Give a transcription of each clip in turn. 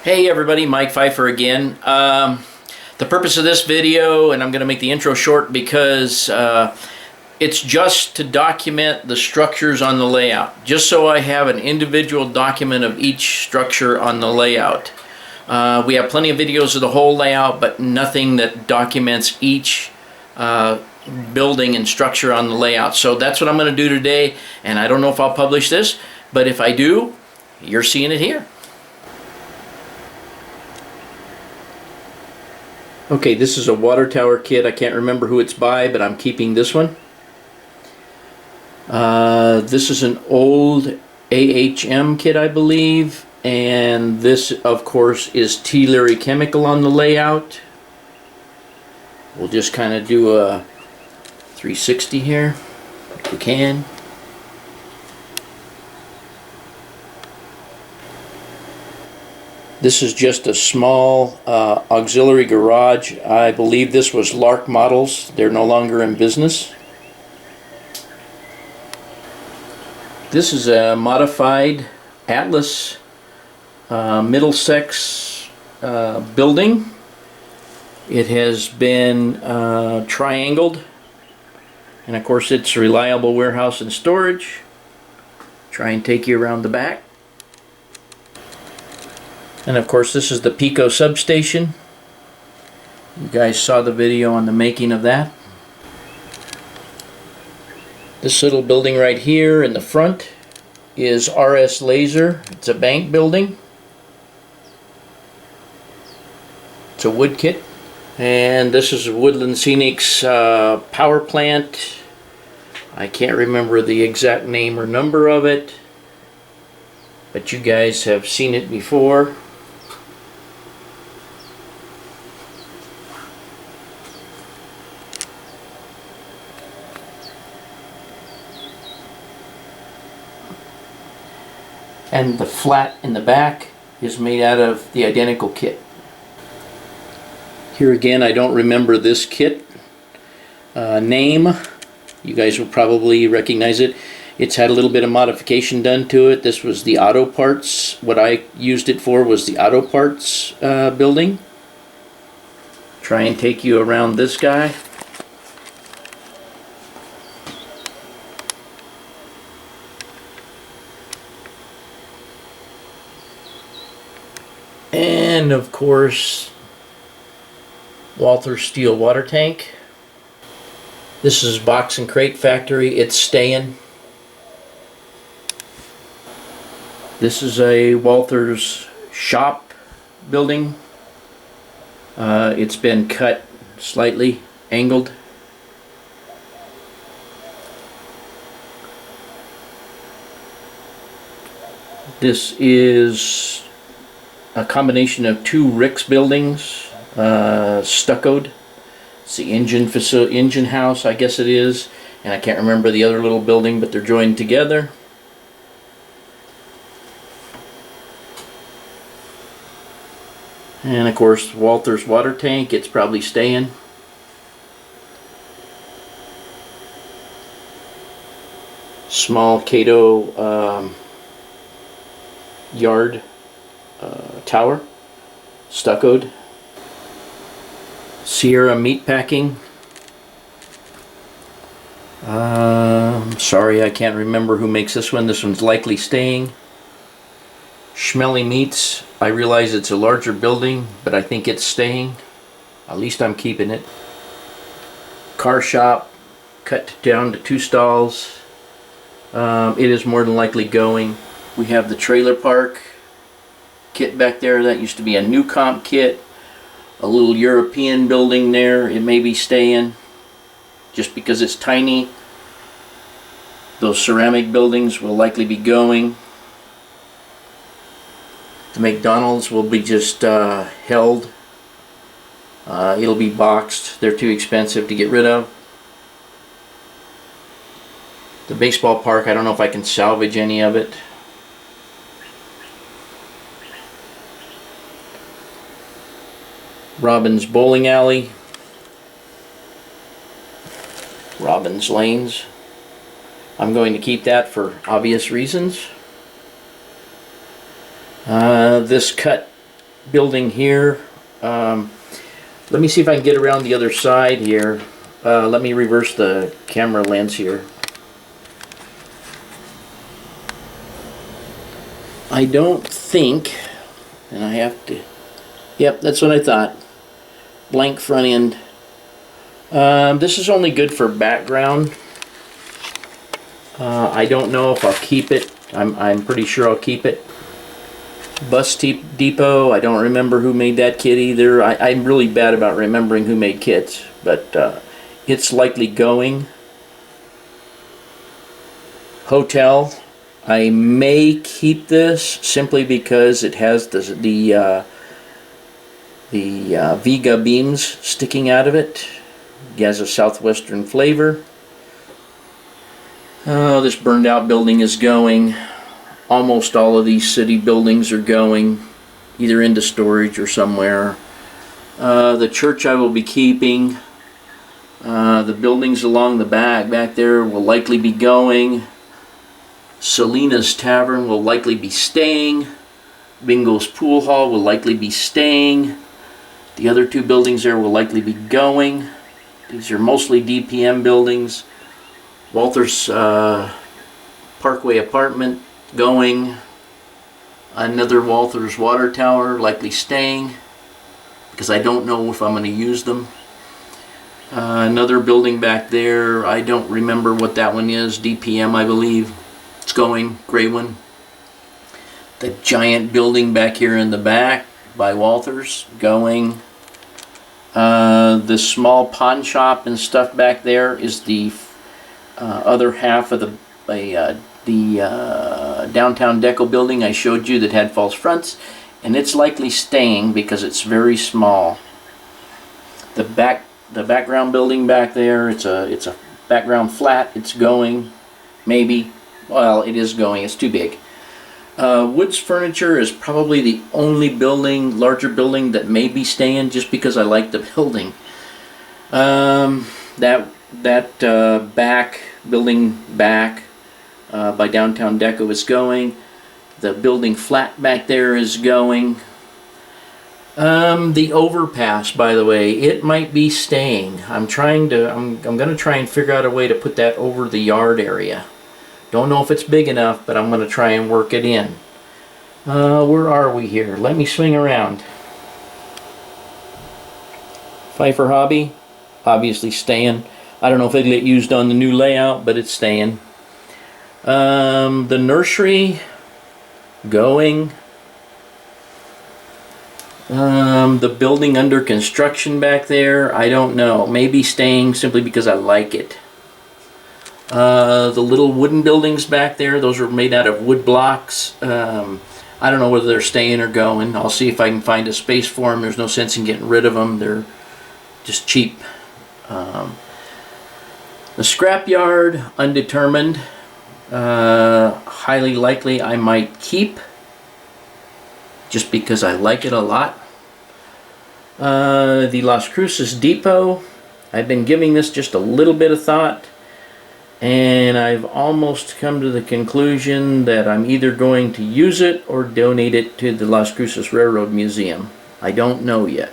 Hey everybody, Mike Pfeiffer again. The purpose of this video, and I'm going to make the intro short because it's just to document the structures on the layout, just so I have an individual document of each structure on the layout. We have plenty of videos of the whole layout, but nothing that documents each building and structure on the layout. So that's what I'm going to do today, and I don't know if I'll publish this, but if I do, you're seeing it here. Okay, this is a water tower kit. I can't remember who it's by, but I'm keeping this one. This is an old AHM kit, I believe, and this, of course, is T. Leary Chemical on the layout. We'll just kind of do a 360 here, if we can. This is just a small auxiliary garage. I believe this was Lark Models. They're no longer in business. This is a modified Atlas Middlesex building. It has been triangled, and of course it's a reliable warehouse and storage. Try and take you around the back. And of course this is the Pico substation. You guys saw the video on the making of that. This little building right here in the front is RS Laser. It's a bank building. It's a wood kit. And this is Woodland Scenics power plant. I can't remember the exact name or number of it, but you guys have seen it before. And the flat in the back is made out of the identical kit. Here again, I don't remember this kit name. You guys will probably recognize it. It's had a little bit of modification done to it. This was the auto parts. What I used it for was the auto parts building. Try and take you around this guy. And of course, Walther steel water tank. This is Box and Crate Factory. It's staying. This is a Walther's shop building. It's been cut slightly, angled. This is a combination of two Rick's buildings, stuccoed. It's the engine house, I guess it is, and I can't remember the other little building, but they're joined together. And of course, Walther's water tank. It's probably staying. Small Cato yard tower, stuccoed. Sierra meat packing. Sorry, I can't remember who makes this one. This one's likely staying. Schmelly Meats. I realize it's a larger building, but I think it's staying. At least I'm keeping it. Car shop, cut down to 2 stalls. It is more than likely going. We have the trailer park kit back there. That used to be a new comp kit. A little European building there. It may be staying just because it's tiny. Those ceramic buildings will likely be going. The McDonald's will be just held. It'll be boxed. They're too expensive to get rid of. The baseball park, I don't know if I can salvage any of it. Robbins Bowling Alley, Robbins Lanes. I'm going to keep that for obvious reasons. This cut building here. Let me see if I can get around the other side here. Let me reverse the camera lens here. I don't think, and I have to, yep, that's what I thought. Blank front end. This is only good for background. I don't know if I'll keep it. I'm pretty sure I'll keep it. Bus Depot, I don't remember who made that kit either. I'm really bad about remembering who made kits, but it's likely going. Hotel, I may keep this simply because it has the Vega beams sticking out of it. It has a southwestern flavor. Oh, this burned out building is going. Almost all of these city buildings are going, either into storage or somewhere. The church I will be keeping. The buildings along the back there will likely be going. Selena's Tavern will likely be staying. Bingo's Pool Hall will likely be staying. The other two buildings there will likely be going. These are mostly DPM buildings. Walther's Parkway Apartment going. Another Walther's Water Tower likely staying because I don't know if I'm going to use them. Another building back there, I don't remember what that one is. DPM, I believe. It's going. Gray one. The giant building back here in the back by Walther's going. The small pawn shop and stuff back there is the other half of the downtown deco building I showed you that had false fronts, and it's likely staying because it's very small. The background building back there, it's a background flat. It's going, maybe. Well, it is going. It's too big. Woods Furniture is probably the only larger building that may be staying, just because I like the building. That building back by Downtown Deco is going. The building flat back there is going. The overpass, by the way, it might be staying. I'm going to try and figure out a way to put that over the yard area. Don't know if it's big enough, but I'm going to try and work it in. Where are we here? Let me swing around. Pfeiffer Hobby, obviously staying. I don't know if it'll get used on the new layout, but it's staying. The nursery, going. The building under construction back there, I don't know. Maybe staying simply because I like it. The little wooden buildings back there, those are made out of wood blocks. I don't know whether they're staying or going. I'll see if I can find a space for them. There's no sense in getting rid of them. They're just cheap. The scrapyard, undetermined. Highly likely I might keep, just because I like it a lot. The Las Cruces Depot, I've been giving this just a little bit of thought, and I've almost come to the conclusion that I'm either going to use it or donate it to the Las Cruces Railroad Museum. I don't know yet.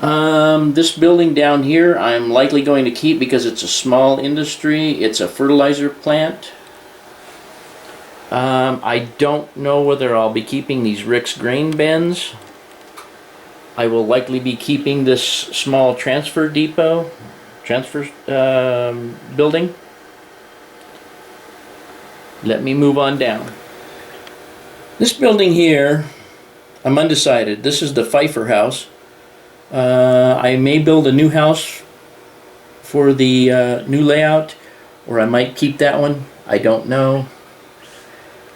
This building down here I'm likely going to keep because it's a small industry. It's a fertilizer plant. I don't know whether I'll be keeping these Rick's grain bins. I will likely be keeping this small transfer building. Let me move on down. This building here, I'm undecided. This is the Pfeiffer house. I may build a new house for the new layout, or I might keep that one. I don't know.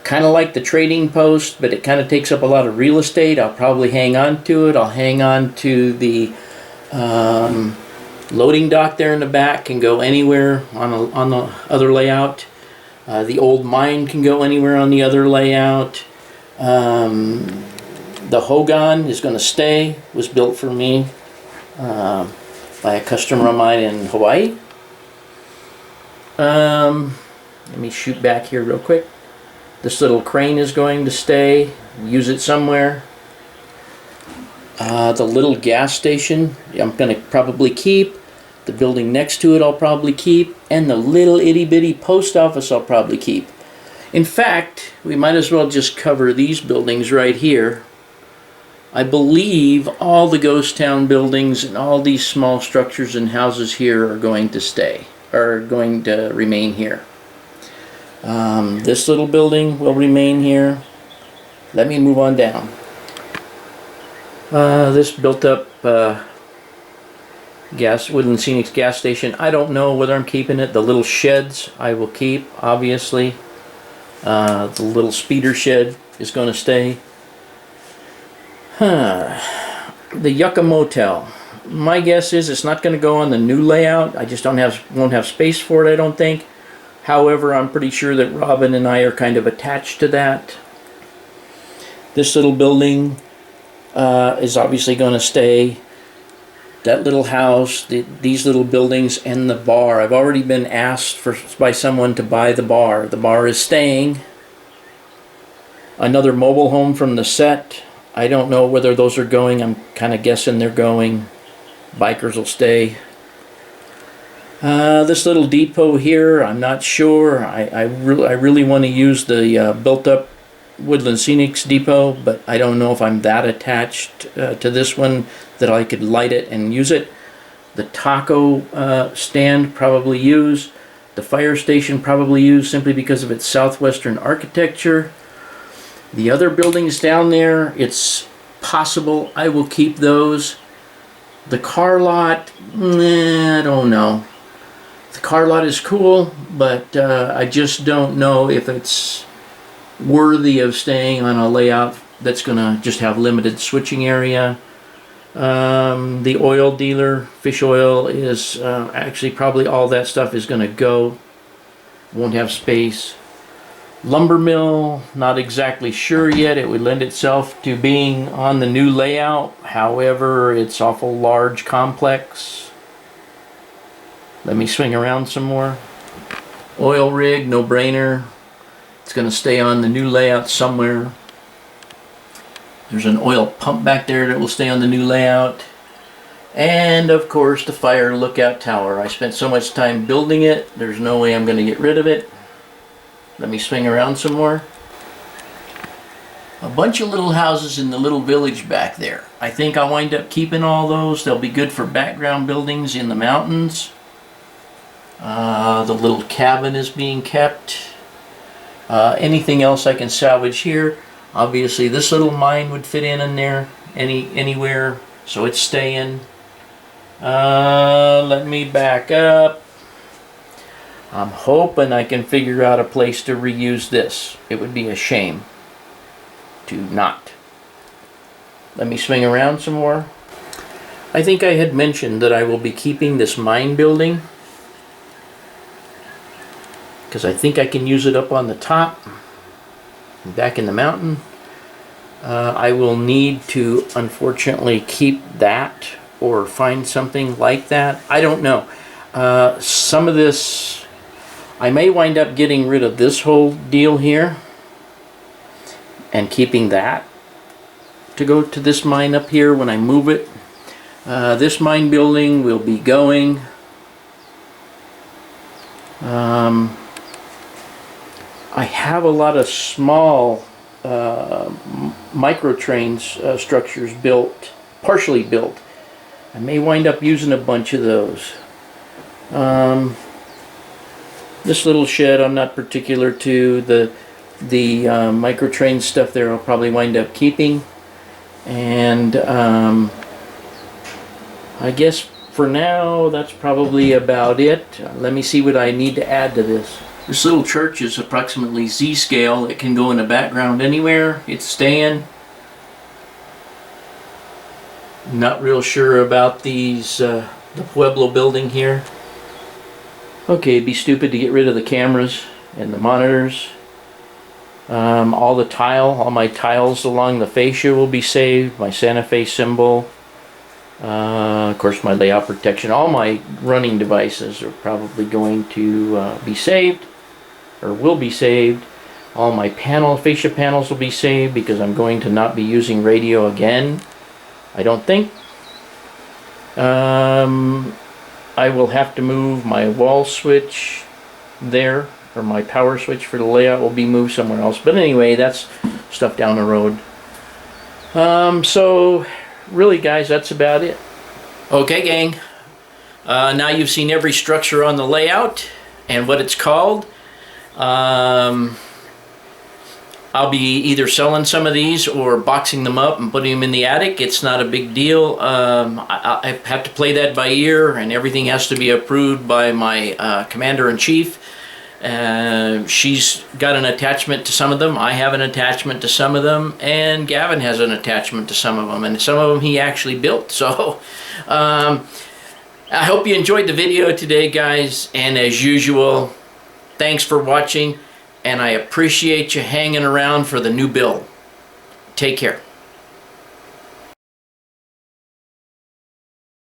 Kind of like the trading post, but it kind of takes up a lot of real estate. I'll probably hang on to it. I'll hang on to the loading dock there in the back. Can go anywhere on the other layout. The old mine can go anywhere on the other layout. The Hogan is going to stay. Was built for me by a customer of mine in Hawaii. Let me shoot back here real quick. This little crane is going to stay. Use it somewhere. The little gas station I'm going to probably keep. The building next to it I'll probably keep. And the little itty bitty post office I'll probably keep. In fact, we might as well just cover these buildings right here. I believe all the ghost town buildings and all these small structures and houses here are going to stay, are going to remain here. This little building will remain here. Let me move on down. This built up Woodland Scenics gas station. I don't know whether I'm keeping it. The little sheds I will keep, obviously. The little speeder shed is going to stay. The Yucca Motel. My guess is it's not going to go on the new layout. I just won't have space for it, I don't think. However, I'm pretty sure that Robin and I are kind of attached to that. This little building is obviously going to stay. That little house, these little buildings, and the bar. I've already been asked by someone to buy the bar. The bar is staying. Another mobile home from the set. I don't know whether those are going. I'm kind of guessing they're going. Bikers will stay. This little depot here, I'm not sure. I really want to use the built-up Woodland Scenics depot, but I don't know if I'm that attached to this one that I could light it and use it. The taco stand probably use. The fire station probably use simply because of its southwestern architecture. The other buildings down there, it's possible I will keep those. The car lot, I don't know. The car lot is cool, but I just don't know if it's worthy of staying on a layout that's going to just have limited switching area. The oil dealer, fish oil, is actually probably all that stuff is going to go. Won't have space. Lumber mill, not exactly sure yet. It would lend itself to being on the new layout. However, it's awful large complex. Let me swing around some more. Oil rig, no brainer. It's going to stay on the new layout somewhere. There's an oil pump back there that will stay on the new layout. And of course the fire lookout tower. I spent so much time building it, there's no way I'm going to get rid of it. Let me swing around some more. A bunch of little houses in the little village back there. I think I'll wind up keeping all those. They'll be good for background buildings in the mountains. The little cabin is being kept. Anything else I can salvage here. Obviously this little mine would fit in there anywhere, so it's staying. Let me back up. I'm hoping I can figure out a place to reuse this. It would be a shame to not. Let me swing around some more. I think I had mentioned that I will be keeping this mine building because I think I can use it up on the top and back in the mountain. I will need to unfortunately keep that or find something like that. I don't know. Some of this, I may wind up getting rid of this whole deal here and keeping that to go to this mine up here when I move it. This mine building will be going. I have a lot of small micro trains structures built, partially built. I may wind up using a bunch of those. This little shed I'm not particular to. The micro train stuff there I'll probably wind up keeping. And I guess for now that's probably about it. Let me see what I need to add to this. This little church is approximately Z-scale. It can go in the background anywhere. It's staying. Not real sure about these the Pueblo building here. Okay, it'd be stupid to get rid of the cameras and the monitors. All my tiles along the fascia will be saved. My Santa Fe symbol. Of course, my layout protection. All my running devices are probably going to be saved, or will be saved. All my fascia panels will be saved because I'm going to not be using radio again. I don't think. I will have to move my wall switch there, or my power switch for the layout will be moved somewhere else. But anyway, that's stuff down the road. So really, guys, that's about it. Okay, gang. Now you've seen every structure on the layout and what it's called. I'll be either selling some of these or boxing them up and putting them in the attic. It's not a big deal. I have to play that by ear, and everything has to be approved by my commander-in-chief. She's got an attachment to some of them. I have an attachment to some of them, and Gavin has an attachment to some of them, and some of them he actually built. So I hope you enjoyed the video today, guys, and as usual, thanks for watching, and I appreciate you hanging around for the new build. Take care.